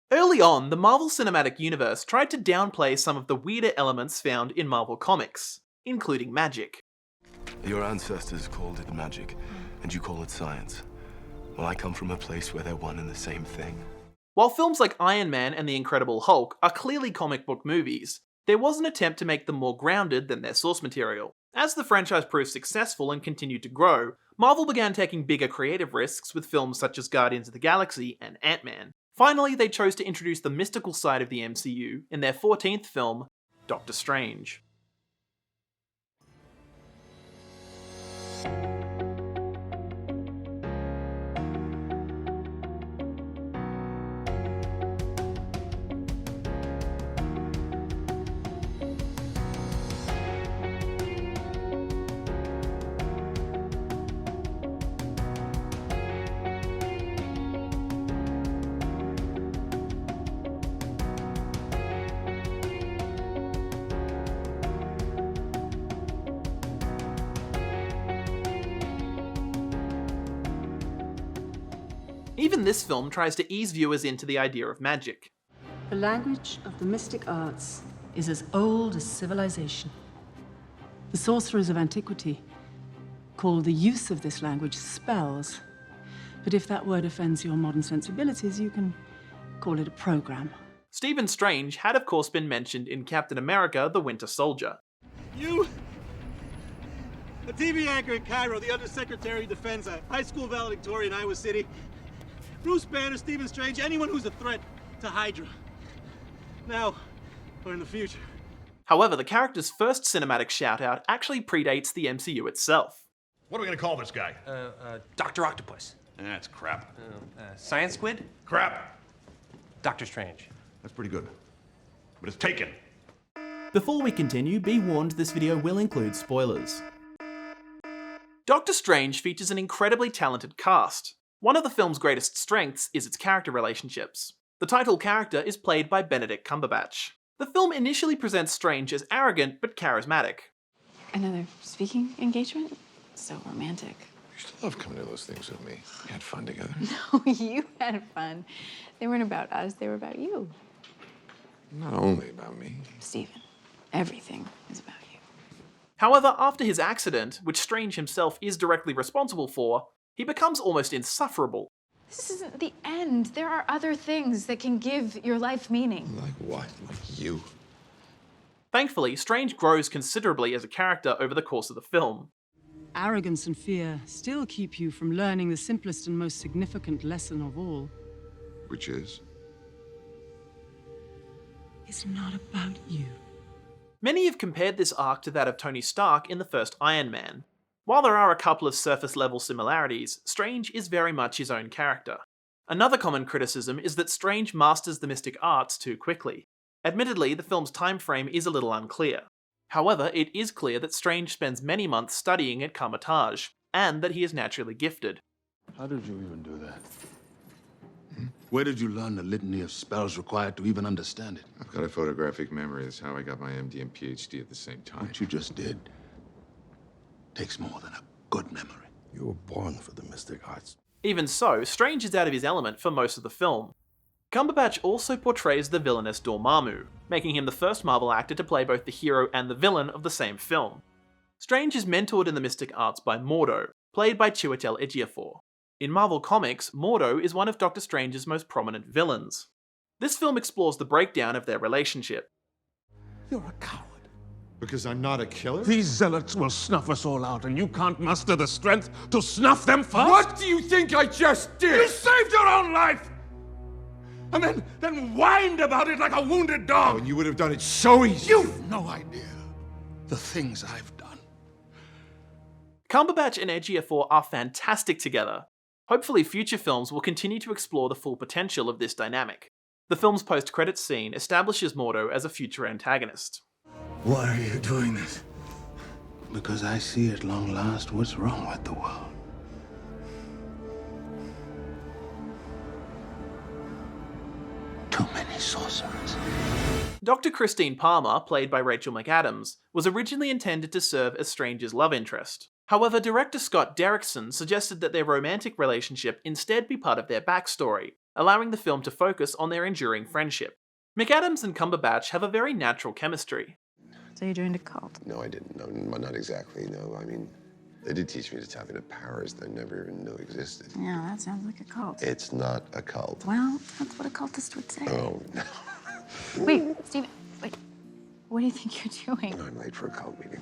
Early on, the Marvel Cinematic Universe tried to downplay some of the weirder elements found in Marvel Comics, including magic. Your ancestors called it magic, and you call it science. Well, I come from a place where they're one and the same thing. While films like Iron Man and The Incredible Hulk are clearly comic book movies, there was an attempt to make them more grounded than their source material. As the franchise proved successful and continued to grow, Marvel began taking bigger creative risks with films such as Guardians of the Galaxy and Ant-Man. Finally, they chose to introduce the mystical side of the MCU in their 14th film, Doctor Strange. Even this film tries to ease viewers into the idea of magic. The language of the mystic arts is as old as civilization. The sorcerers of antiquity called the use of this language spells. But if that word offends your modern sensibilities, you can call it a program. Stephen Strange had of course been mentioned in Captain America: The Winter Soldier. You, a TV anchor in Cairo, the Undersecretary of Defense, a high school valedictorian in Iowa City, Bruce Banner, Stephen Strange, anyone who's a threat to Hydra. Now, or in the future. However, the character's first cinematic shout-out actually predates the MCU itself. What are we gonna call this guy? Dr. Octopus. That's crap. Science Squid? Crap. Doctor Strange. That's pretty good. But it's taken. Before we continue, be warned this video will include spoilers. Doctor Strange features an incredibly talented cast. One of the film's greatest strengths is its character relationships. The title character is played by Benedict Cumberbatch. The film initially presents Strange as arrogant but charismatic. Another speaking engagement? So romantic. You used to love coming to those things with me. We had fun together. No, you had fun. They weren't about us, they were about you. Not only about me. Stephen, everything is about you. However, after his accident, which Strange himself is directly responsible for, he becomes almost insufferable. This isn't the end. There are other things that can give your life meaning. Like what? Like you? Thankfully, Strange grows considerably as a character over the course of the film. Arrogance and fear still keep you from learning the simplest and most significant lesson of all. Which is? It's not about you. Many have compared this arc to that of Tony Stark in the first Iron Man. While there are a couple of surface-level similarities, Strange is very much his own character. Another common criticism is that Strange masters the mystic arts too quickly. Admittedly, the film's time frame is a little unclear. However, it is clear that Strange spends many months studying at Kamar-Taj, and that he is naturally gifted. How did you even do that? Where did you learn the litany of spells required to even understand it? I've got a photographic memory. That's how I got my MD and PhD at the same time. What you just did takes more than a good memory. You were born for the mystic arts. Even so, Strange is out of his element for most of the film. Cumberbatch also portrays the villainous Dormammu, making him the first Marvel actor to play both the hero and the villain of the same film. Strange is mentored in the mystic arts by Mordo, played by Chiwetel Ejiofor. In Marvel Comics, Mordo is one of Doctor Strange's most prominent villains. This film explores the breakdown of their relationship. You're a coward. Because I'm not a killer? These zealots will snuff us all out, and you can't muster the strength to snuff them first? What do you think I just did? You saved your own life! And then whined about it like a wounded dog! Oh, and you would have done it so easy. You've no idea the things I've done. Cumberbatch and Ejiofor are fantastic together. Hopefully future films will continue to explore the full potential of this dynamic. The film's post-credits scene establishes Mordo as a future antagonist. Why are you doing this? Because I see at long last what's wrong with the world. Too many sorcerers. Dr. Christine Palmer, played by Rachel McAdams, was originally intended to serve as Strange's love interest. However, director Scott Derrickson suggested that their romantic relationship instead be part of their backstory, allowing the film to focus on their enduring friendship. McAdams and Cumberbatch have a very natural chemistry. So you joined a cult? No, I didn't. No, not exactly. No, I mean, they did teach me to tap into powers that I never even knew existed. Yeah, that sounds like a cult. It's not a cult. Well, that's what a cultist would say. Oh, no. Wait, Steven, wait. What do you think you're doing? I'm late for a cult meeting.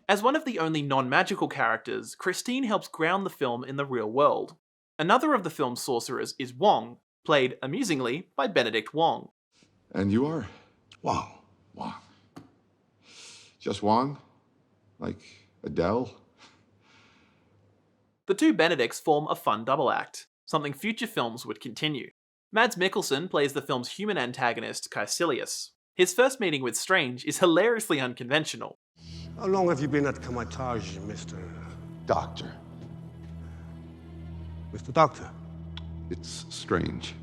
As one of the only non-magical characters, Christine helps ground the film in the real world. Another of the film's sorcerers is Wong, played, amusingly, by Benedict Wong. And you are? Wow. Wong. Just Wong? Like Adele? The two Benedicts form a fun double act, something future films would continue. Mads Mikkelsen plays the film's human antagonist, Caecilius. His first meeting with Strange is hilariously unconventional. How long have you been at Kamatage, Mr. Doctor. Mr. Doctor? It's strange.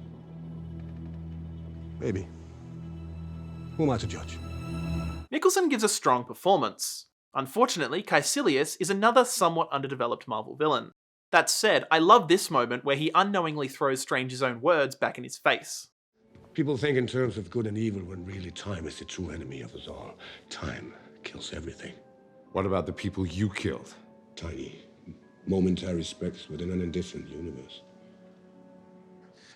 Maybe. Who am I to judge? Mikkelsen gives a strong performance. Unfortunately, Caecilius is another somewhat underdeveloped Marvel villain. That said, I love this moment where he unknowingly throws Strange's own words back in his face. People think in terms of good and evil when really time is the true enemy of us all. Time kills everything. What about the people you killed? Tiny, momentary specks within an indifferent universe.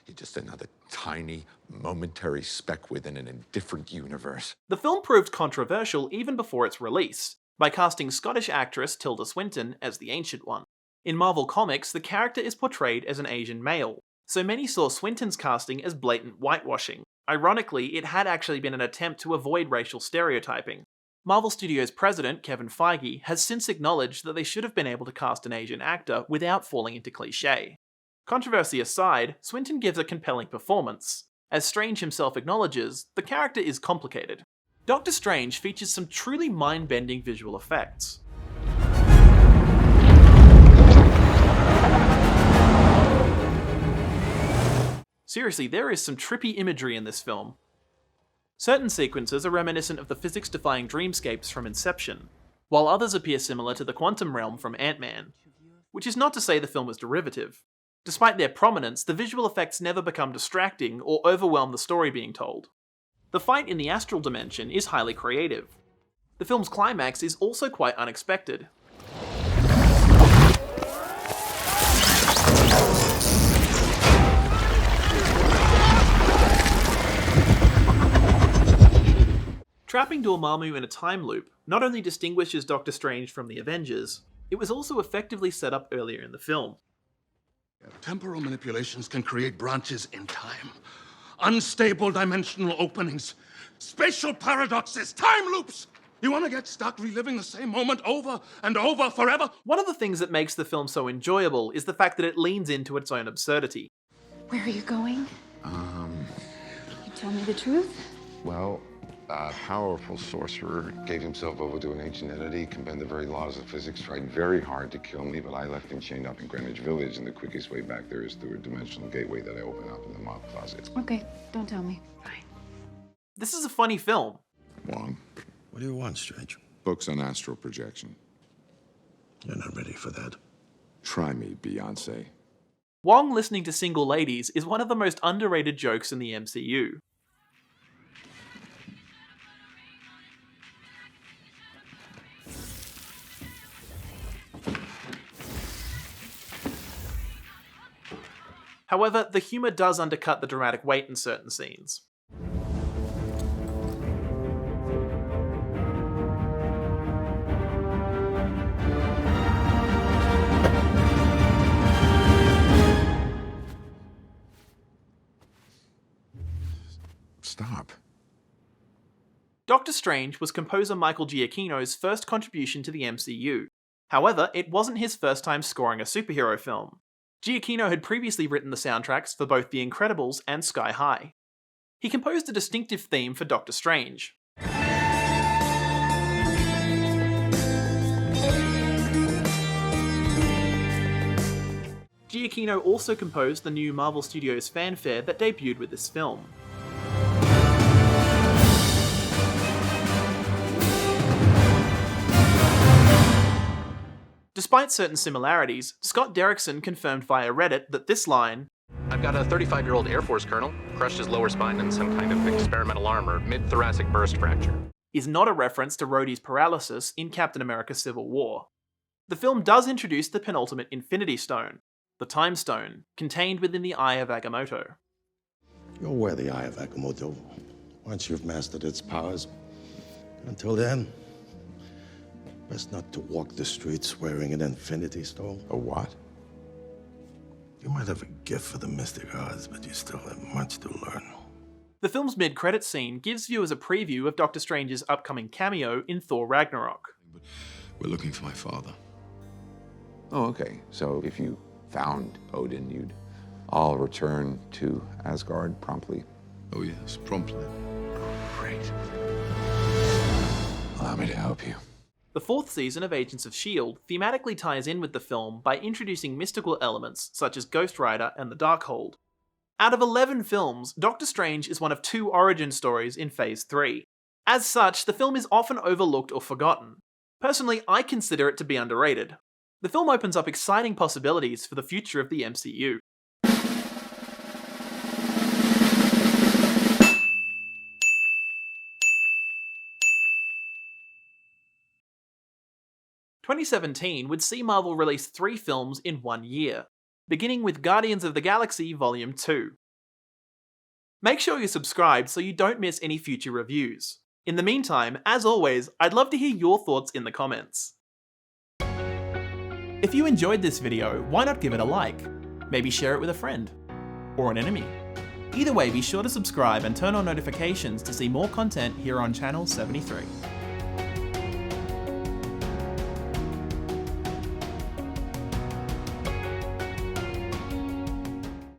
You're just another tiny, momentary speck within an indifferent universe. The film proved controversial even before its release, by casting Scottish actress Tilda Swinton as the Ancient One. In Marvel Comics, the character is portrayed as an Asian male, so many saw Swinton's casting as blatant whitewashing. Ironically, it had actually been an attempt to avoid racial stereotyping. Marvel Studios president Kevin Feige has since acknowledged that they should have been able to cast an Asian actor without falling into cliché. Controversy aside, Swinton gives a compelling performance. As Strange himself acknowledges, the character is complicated. Doctor Strange features some truly mind-bending visual effects. Seriously, there is some trippy imagery in this film. Certain sequences are reminiscent of the physics-defying dreamscapes from Inception, while others appear similar to the quantum realm from Ant-Man. Which is not to say the film was derivative. Despite their prominence, the visual effects never become distracting or overwhelm the story being told. The fight in the astral dimension is highly creative. The film's climax is also quite unexpected. Trapping Dormammu in a time loop not only distinguishes Doctor Strange from the Avengers, it was also effectively set up earlier in the film. Temporal manipulations can create branches in time. Unstable dimensional openings. Spatial paradoxes. Time loops! You want to get stuck reliving the same moment over and over forever? One of the things that makes the film so enjoyable is the fact that it leans into its own absurdity. Where are you going? You tell me the truth? Well, a powerful sorcerer gave himself over to an ancient entity, combined the very laws of physics, tried very hard to kill me, but I left him chained up in Greenwich Village, and the quickest way back there is through a dimensional gateway that I open up in the mob closet. Okay, don't tell me. Fine. This is a funny film. Wong. What do you want, Strange? Books on astral projection. You're not ready for that. Try me, Beyonce. Wong listening to single ladies is one of the most underrated jokes in the MCU. However, the humour does undercut the dramatic weight in certain scenes. Stop. Doctor Strange was composer Michael Giacchino's first contribution to the MCU. However, it wasn't his first time scoring a superhero film. Giacchino had previously written the soundtracks for both The Incredibles and Sky High. He composed a distinctive theme for Doctor Strange. Giacchino also composed the new Marvel Studios fanfare that debuted with this film. Despite certain similarities, Scott Derrickson confirmed via Reddit that this line, I've got a 35-year-old Air Force colonel, crushed his lower spine in some kind of experimental armor, mid-thoracic burst fracture. Is not a reference to Rhodey's paralysis in Captain America Civil War. The film does introduce the penultimate Infinity Stone, the Time Stone, contained within the Eye of Agamotto. You'll wear the Eye of Agamotto once you've mastered its powers. Until then, best not to walk the streets wearing an Infinity Stone. A what? You might have a gift for the mystic arts, but you still have much to learn. The film's mid-credits scene gives viewers a preview of Doctor Strange's upcoming cameo in Thor Ragnarok. We're looking for my father. Oh, okay. So if you found Odin, you'd all return to Asgard promptly? Oh yes, promptly. Great. Allow me to help you. The fourth season of Agents of S.H.I.E.L.D. thematically ties in with the film by introducing mystical elements such as Ghost Rider and the Darkhold. Out of 11 films, Doctor Strange is one of 2 origin stories in Phase 3. As such, the film is often overlooked or forgotten. Personally, I consider it to be underrated. The film opens up exciting possibilities for the future of the MCU. "2017 would see Marvel release 3 films in 1 year, beginning with Guardians of the Galaxy Volume 2. Make sure you're subscribed so you don't miss any future reviews. In the meantime, as always, I'd love to hear your thoughts in the comments. If you enjoyed this video, why not give it a like? Maybe share it with a friend. Or an enemy. Either way, be sure to subscribe and turn on notifications to see more content here on Channel 73.